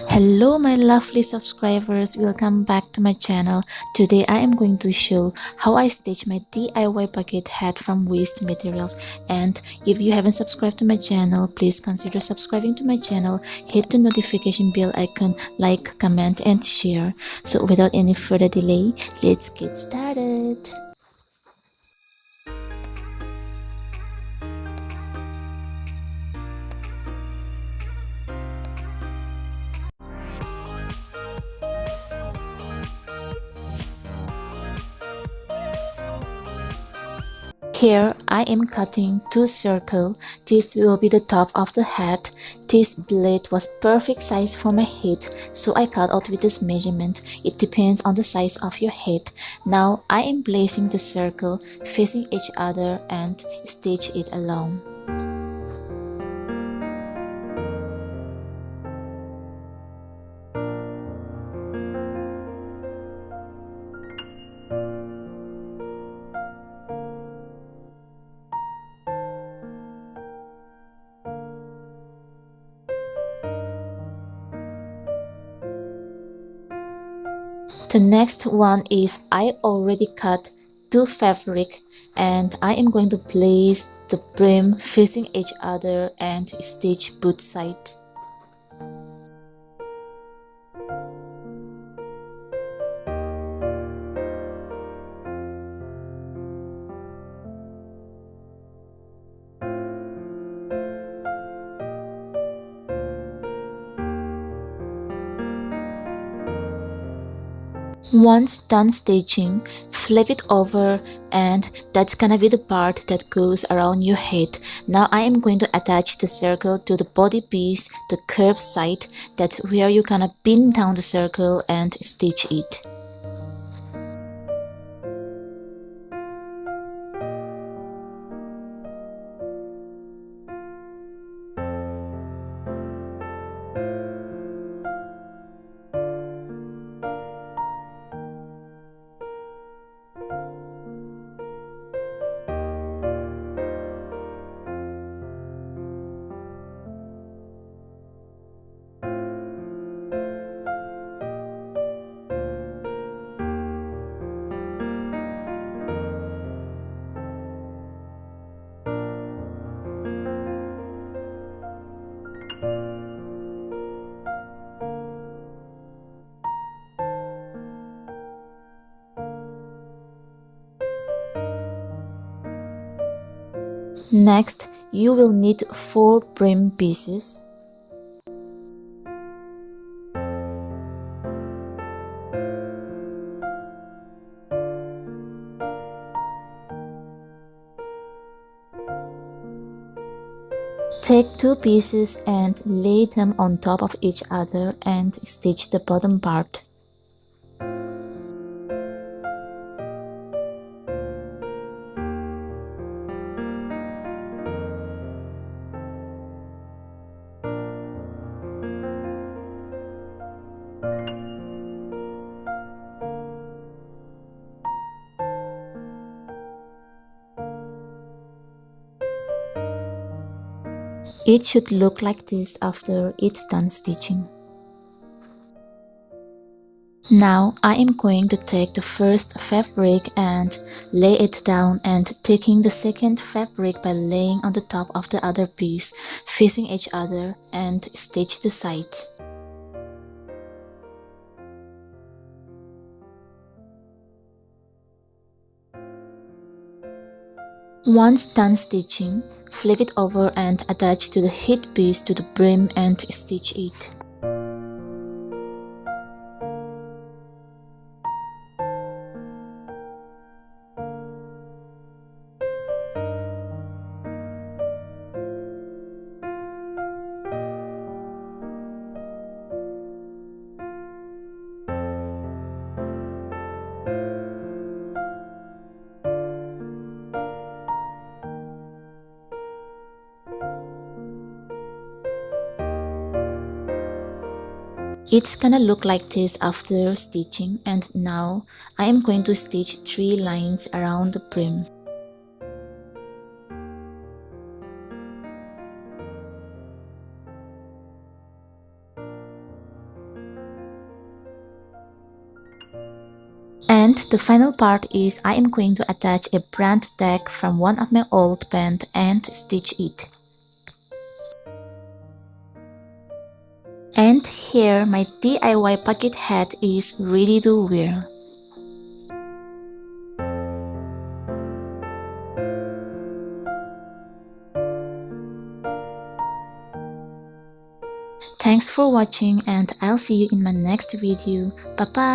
Hello my lovely subscribers, welcome back to my channel. Today I am going to show how I stitch my DIY bucket hat from waste materials. And if you haven't subscribed to my channel, please consider subscribing to my channel. Hit the notification bell icon, like, comment and share. So without any further delay, let's get started. Here I am cutting two circles. This will be the top of the hat. This blade was perfect size for my head, so I cut out with this measurement. It depends on the size of your head. Now I am placing the circle facing each other and stitch it along. The next one is I already cut two fabric and I am going to place the brim facing each other and stitch both sides. Once done stitching, flip it over and that's gonna be the part that goes around your head. Now I am going to attach the circle to the body piece, the curved side. That's where you're gonna pin down the circle and stitch it. Next, you will need 4 brim pieces. Take 2 pieces and lay them on top of each other and stitch the bottom part. It should look like this after it's done stitching. Now I am going to take the first fabric and lay it down and taking the second fabric by laying on the top of the other piece facing each other and stitch the sides. Once done stitching, flip it over and attach to the headpiece to the brim and stitch it. It's gonna look like this after stitching, and now I am going to stitch 3 lines around the brim. And the final part is I am going to attach a brand tag from one of my old pants and stitch it. And here my DIY bucket hat is ready to wear. Thanks for watching and I'll see you in my next video. Bye bye.